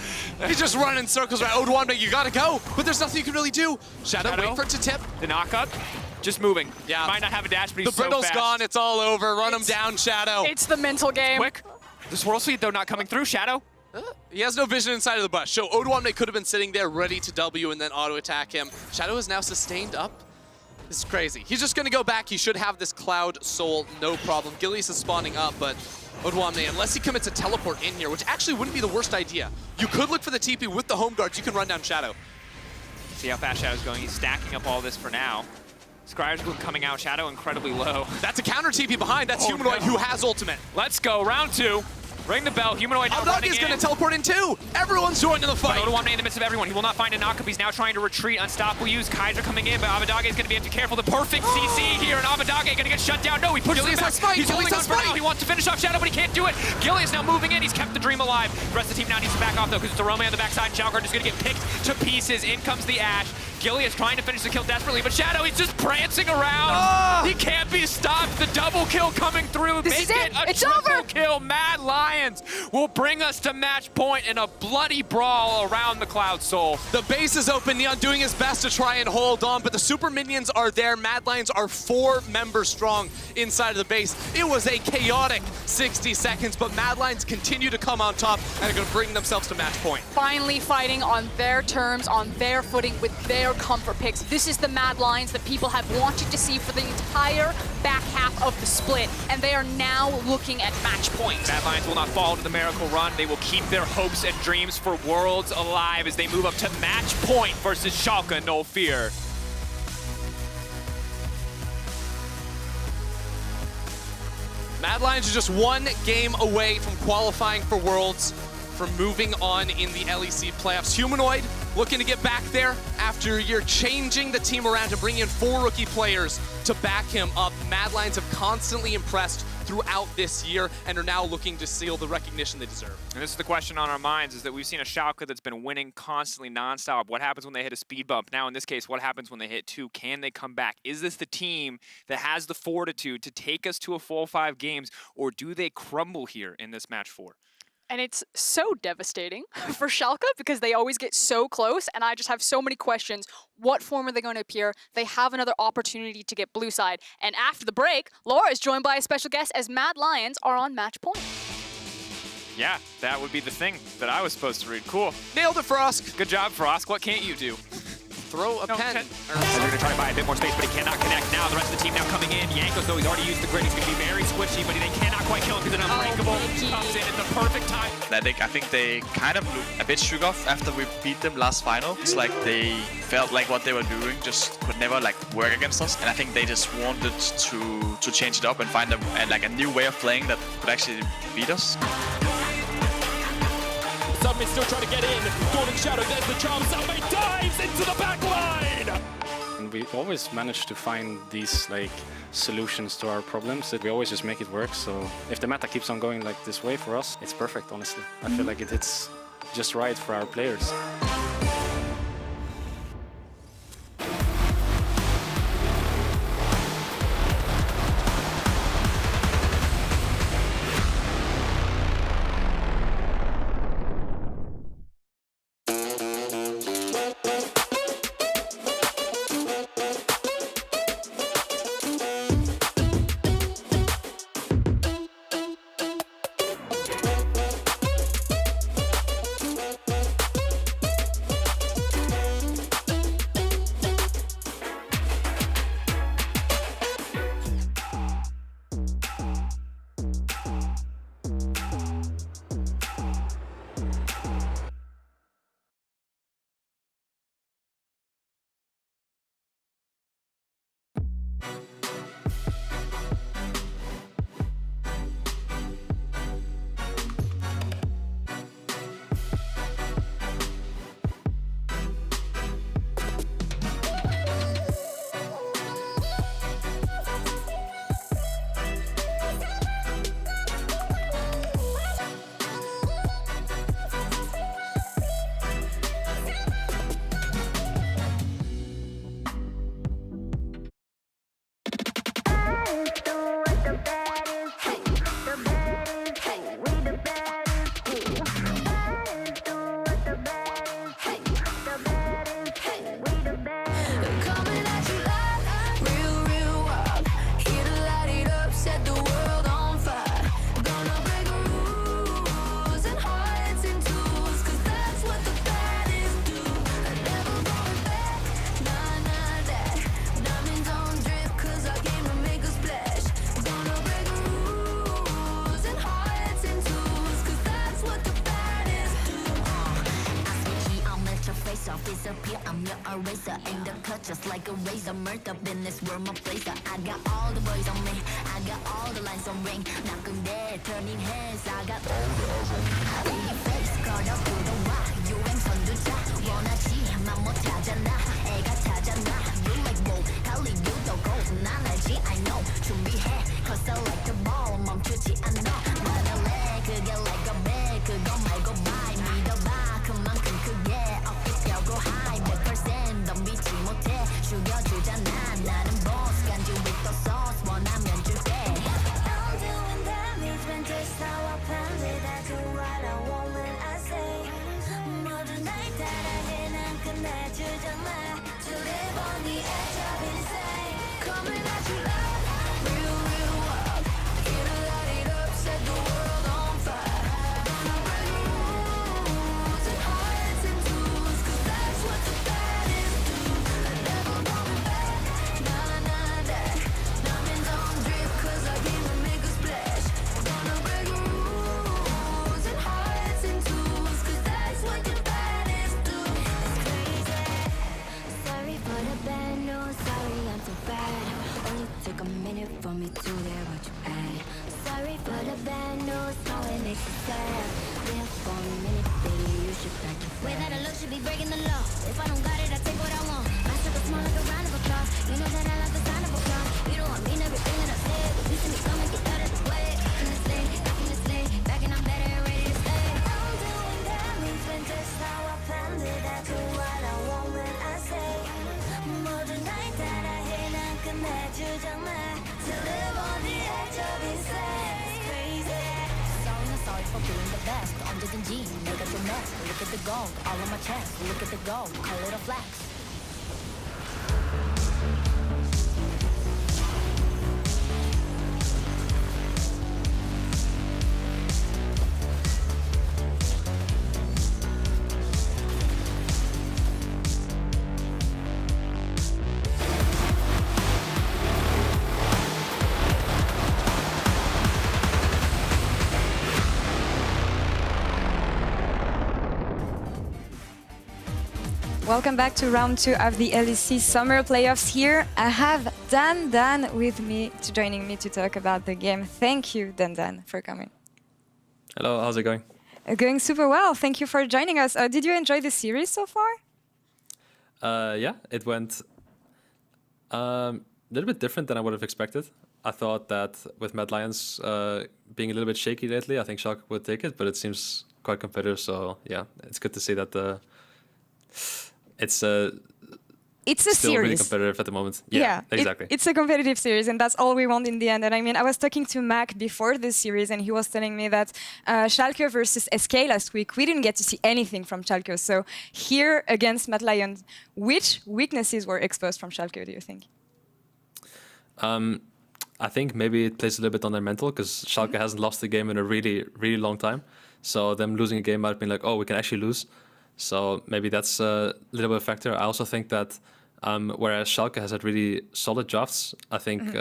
He's just running in circles right. Odoamne, you gotta go, but there's nothing you can really do. Shadow, wait for it to tip. The knock-up, just moving. Yeah. Might not have a dash, but he's The brittle's so fast. gone, it's all over. Run him down, Shadow. It's the mental game. Quick. The Swirl Seed, though, not coming through. Shadow. He has no vision inside of the bush. So Odoamne could have been sitting there ready to W and then auto-attack him. Shadow is now sustained up. This is crazy. He's just gonna go back. He should have this Cloud Soul, no problem. Gilius is spawning up, but Odoamne, unless he commits a teleport in here, which actually wouldn't be the worst idea. You could look for the TP with the home guards. You can run down Shadow. See how fast Shadow's going. He's stacking up all this for now. Scryer's coming out. Shadow incredibly low. That's a counter TP behind. That's Humanoid, who has ultimate. Let's go. Round 2. Ring the bell. Humanoid now Abbedagge running is in. going to teleport in too. Everyone's joining the fight. Odoamne in the midst of everyone. He will not find a knock-up. He's now trying to retreat. Unstoppable use. Kaiser coming in, but Abbedagge is going to be empty. Careful. The perfect CC here, and Abbedagge going to get shut down. No, he pushes him back. He's holding on for now. He wants to finish off Shadow, but he can't do it. Gilius now moving in. He's kept the dream alive. The rest of the team now needs to back off, though, because it's Orome on the backside. Schalke is going to get picked to pieces. In comes the Ashe. Gilius trying to finish the kill desperately, but Shadow, he's just prancing around. He can't be stopped. The double kill coming through. This is it. A It's triple over. kill. MAD Lions will bring us to match point in a bloody brawl around the Cloud Soul. The base is open. Neon doing his best to try and hold on, but the super minions are there. MAD Lions are 4 members strong inside of the base. It was a chaotic 60 seconds, but MAD Lions continue to come on top and are going to bring themselves to match point. Finally fighting on their terms, on their footing, with their comfort picks. This is the MAD Lions that people have wanted to see for the entire back half of the split, and they are now looking at match point. MAD Lions will not fall to the miracle run. They will keep their hopes and dreams for Worlds alive as they move up to match point versus Schalke No Fear. MAD Lions are just 1 game away from qualifying for Worlds, from moving on in the LEC playoffs. Humanoid looking to get back there after a year, changing the team around to bring in 4 rookie players to back him up. MAD Lions have constantly impressed throughout this year and are now looking to seal the recognition they deserve. And this is the question on our minds, is that we've seen a Schalke that's been winning constantly nonstop. What happens when they hit a speed bump? Now in this case, what happens when they hit 2? Can they come back? Is this the team that has the fortitude to take us to a full 5 games, or do they crumble here in this match 4? And it's so devastating for Schalke because they always get so close, and I just have so many questions. What form are they going to appear? They have another opportunity to get blue side. And after the break, Laura is joined by a special guest as MAD Lions are on match point. Yeah, that would be the thing that I was supposed to read. Cool. Nailed it, Frosk. Good job, Frosk. What can't you do? Throw a pen. They're going to try to buy a bit more space, but he cannot connect. Now the rest of the team now coming in. Jankos, though, he's already used the grid. He's going to be very squishy, but they cannot quite kill him because an unbreakable comes in at the perfect time. I think they kind of looked a bit shook off after we beat them last final. It's like they felt like what they were doing just could never like work against us, and I think they just wanted to change it up and find a new way of playing that could actually beat us. Submit still trying to get in. Golden Shadow, there's the jump. Submit dives into the back line. And we always manage to find these like solutions to our problems. We always just make it work. So if the meta keeps on going like this way for us, it's perfect, honestly. I feel like it's just right for our players. I'm your eraser, aim the cut just like a razor. Murked up in this world, my place. I got all the boys on me, I got all the lines on ring. Knocking dead, turning heads. I got all the eyes on me. In your face, caught up with the rock. 유행 선두자, 원하지만 못하잖아. 애가 타잖아. You like whoa, 달리 you도 go. 난 알지, I know. 준비해, cause I like the ball. 멈추지 않아. 말할래, 그게 like a bag. 그거 말고 bye. 믿어봐, 그만큼 크게. 어깨 펴고 high. 100% 덤비지 못해. 죽여주잖아. 나는 boss. 간지 with the sauce. 원하면 줄게. I'm doing damage when just how I planned it. I do what I want when I say. 모든 날 따라해. 난 끝내주잖아. To live on the edge of insane. Coming at you loud. Real, real wild. Here to light it up. Set the world on fire. Gonna break rules and hearts and tools. Cause that's what the baddest do. Never going back. Nah, nah, that. Diamonds on drip. Cause I came to make a splash. Gonna break rules and hearts and tools. Cause that's what the baddest do. It's crazy. Sorry for the bad news. Sorry I'm so bad. Only took a minute for me to get what you had. Sorry for the bad news. Now it makes you sad. Live for a minute, baby. You should back your way that I look should be breaking the law. If I don't got it, I take what I want. My circle small like a round of applause. You know that I love the sound of applause. You know I mean everything that I said. You see me coming, get out of the way. In this lane, back in this lane, back and I'm better and ready to stay. I'm doing damage when just how I planned it. I do what I want when I say. 모든 날 따라해. 난 끝내주잖아. To live on the edge of insane. It's crazy. Sorry for doing the best. represent G. Make up your mess. Look at the gold. All on my chest. Look at the gold. Call it a flex. Welcome back to round 2 of the LEC Summer Playoffs here. I have Dan with me, joining me to talk about the game. Thank you, Dan, for coming. Hello, how's it going? Going super well. Thank you for joining us. Did you enjoy the series so far? Yeah, it went a little bit different than I would have expected. I thought that with MAD Lions being a little bit shaky lately, I think Schalke would take it, but it seems quite competitive. So yeah, it's good to see that it's still series. really competitive at the moment. Yeah, exactly. It's a competitive series, and that's all we want in the end. And I mean, I was talking to Mac before this series, and he was telling me that Schalke versus SK last week, we didn't get to see anything from Schalke. So here against MAD Lions, which weaknesses were exposed from Schalke, do you think? I think maybe it plays a little bit on their mental, because Schalke hasn't lost a game in a really, really long time. So them losing a game might have been like, oh, we can actually lose. So maybe that's a little bit of a factor. I also think that whereas Schalke has had really solid drafts, I think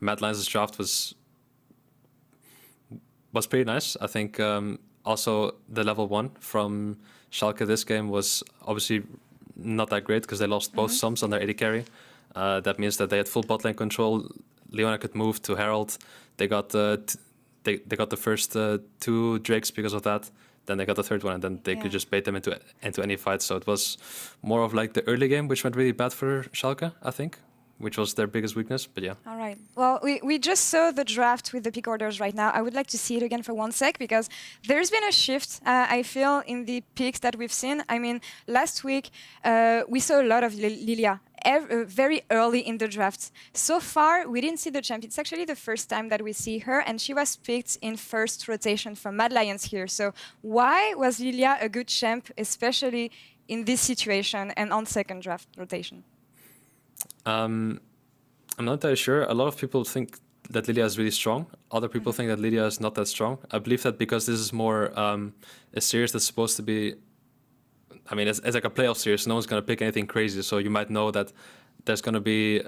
MAD Lions' draft was pretty nice. I think also the level 1 from Schalke this game was obviously not that great, because they lost both sums on their AD carry. That means that they had full bot lane control. Leona could move to Herald. They got they got the first 2 Drakes because of that. Then they got the 3rd one, and then they could just bait them into any fight. So it was more of like the early game, which went really bad for Schalke, I think, which was their biggest weakness. But yeah. All right. Well, we just saw the draft with the pick orders right now. I would like to see it again for 1 sec, because there's been a shift, I feel, in the picks that we've seen. I mean, last week we saw a lot of Lillia very early in the draft. So far, we didn't see the champ. It's actually the first time that we see her, and she was picked in first rotation from MAD Lions here. So why was Lillia a good champ, especially in this situation and on second draft rotation? I'm not entirely sure. A lot of people think that Lillia is really strong. Other people think that Lillia is not that strong. I believe that because this is more a series that's supposed to be, I mean, it's like a playoff series. No one's going to pick anything crazy. So you might know that there's going to be 2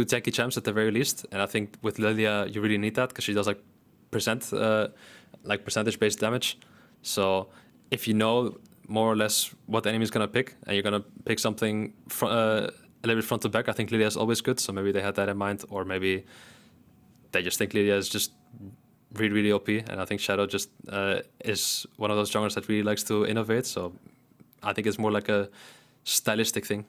tanky champs at the very least. And I think with Lillia, you really need that, because she does like percentage-based damage. So if you know more or less what the enemy is going to pick, and you're going to pick something a little bit front to back, I think Lillia is always good. So maybe they had that in mind, or maybe they just think Lillia is just really, really OP. And I think Shadow just is one of those junglers that really likes to innovate. So I think it's more like a stylistic thing.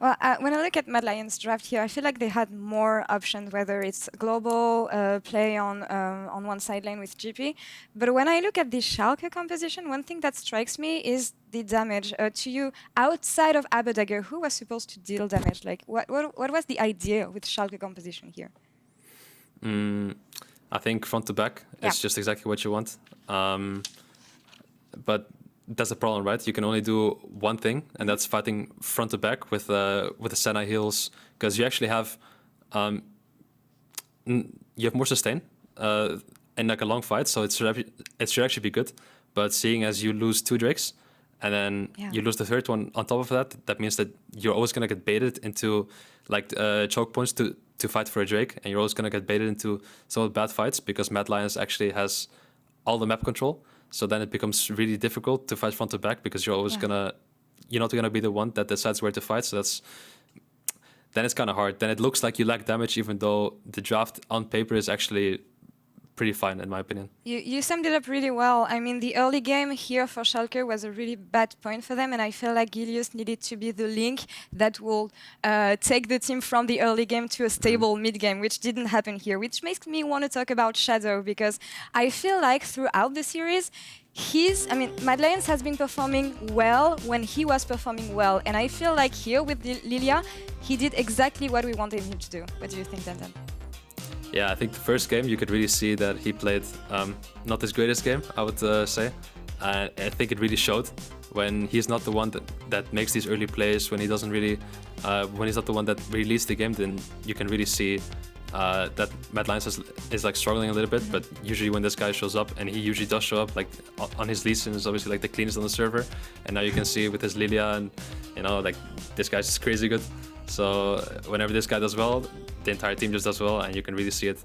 Well, when I look at MAD Lions' draft here, I feel like they had more options, whether it's global play on one side lane with GP. But when I look at the Schalke composition, one thing that strikes me is the damage. To you, outside of Abbedagge, who was supposed to deal damage? Like, what was the idea with Schalke composition here? I think front to back is just exactly what you want. But that's the problem, right? You can only do one thing, and that's fighting front to back with the Senna heals, because you actually have more sustain in like a long fight, so it should actually be good. But seeing as you lose 2 Drakes, and then you lose the 3rd one on top of that, that means that you're always gonna get baited into like choke points to fight for a Drake, and you're always gonna get baited into some of the bad fights, because MAD Lions actually has all the map control. So then it becomes really difficult to fight front to back, because you're always you're not gonna be the one that decides where to fight. So then it's kind of hard. Then it looks like you lack damage, even though the draft on paper is actually pretty fine, in my opinion. You summed it up really well. I mean, the early game here for Schalke was a really bad point for them, and I feel like Gilius needed to be the link that will take the team from the early game to a stable mid game, which didn't happen here, which makes me want to talk about Shadow, because I feel like throughout the series, MAD Lions has been performing well when he was performing well, and I feel like here with Lillia, he did exactly what we wanted him to do. What do you think, Dan? Yeah, I think the first game you could really see that he played not his greatest game, I would say. I think it really showed when he's not the one that makes these early plays, when he doesn't really, when he's not the one that really leads the game, then you can really see that MAD Lions is like struggling a little bit. But usually when this guy shows up, and he usually does show up, like on his lead sim is obviously like the cleanest on the server, and now you can see with his Lillia, and you know, like this guy's just crazy good. So whenever this guy does well, the entire team just does well, and you can really see it.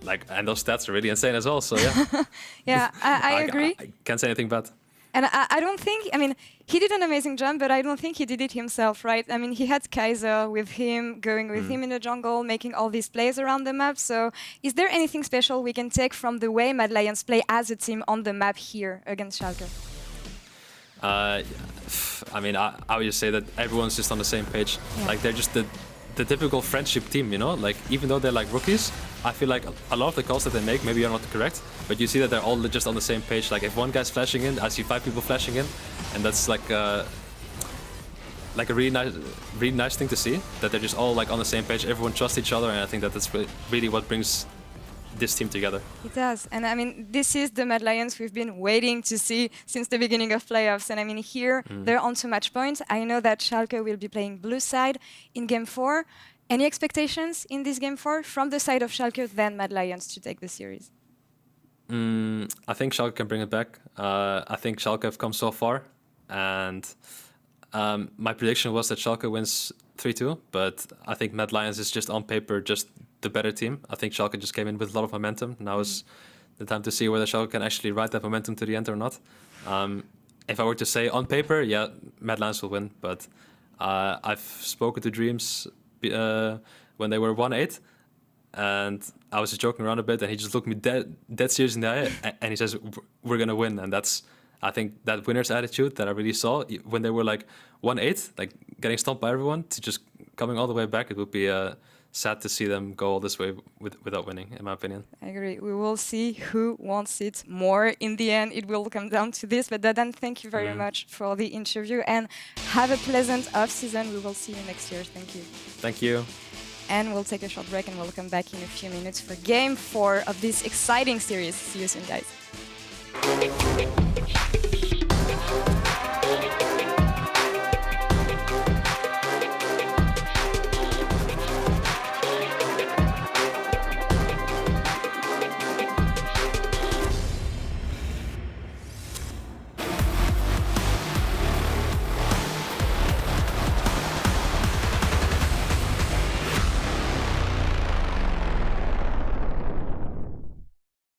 Like, and those stats are really insane as well. So yeah, yeah, I agree. I can't say anything bad. And I don't think, I mean, he did an amazing job, but I don't think he did it himself, right? I mean, he had Kaiser with him, going with him in the jungle, making all these plays around the map. So is there anything special we can take from the way MAD Lions play as a team on the map here against Schalke? I mean, I would just say that everyone's just on the same page. Yeah. Like, they're just the typical friendship team, you know? Like, even though they're like rookies, I feel like a lot of the calls that they make maybe are not correct, but you see that they're all just on the same page. Like, if one guy's flashing in, I see 5 people flashing in, and that's like a really nice thing to see, that they're just all like on the same page. Everyone trusts each other, and I think that that's really what brings this team together. It does, and I mean, this is the MAD Lions we've been waiting to see since the beginning of playoffs. And I mean, here they're on to match points. I know that Schalke will be playing blue side in Game 4. Any expectations in this Game 4 from the side of Schalke, then MAD Lions to take the series? I think Schalke can bring it back. I think Schalke have come so far, and my prediction was that Schalke wins 3-2, but I think MAD Lions is just on paper just the better team. I think Schalke just came in with a lot of momentum. Now is the time to see whether Schalke can actually ride that momentum to the end or not. If I were to say on paper, yeah, MAD Lions will win, but I've spoken to Dreams when they were 1-8, and I was just joking around a bit, and he just looked me dead serious in the eye, and he says, we're gonna win. And that's, I think, that winner's attitude that I really saw when they were like 1-8, like getting stomped by everyone, to just coming all the way back. It would be sad to see them go all this way without winning, in my opinion. I agree. We will see who wants it more. In the end, it will come down to this. But Dadan, thank you very much for the interview, and have a pleasant off-season. We will see you next year. Thank you. Thank you. And we'll take a short break, and we'll come back in a few minutes for Game 4 of this exciting series. See you soon, guys.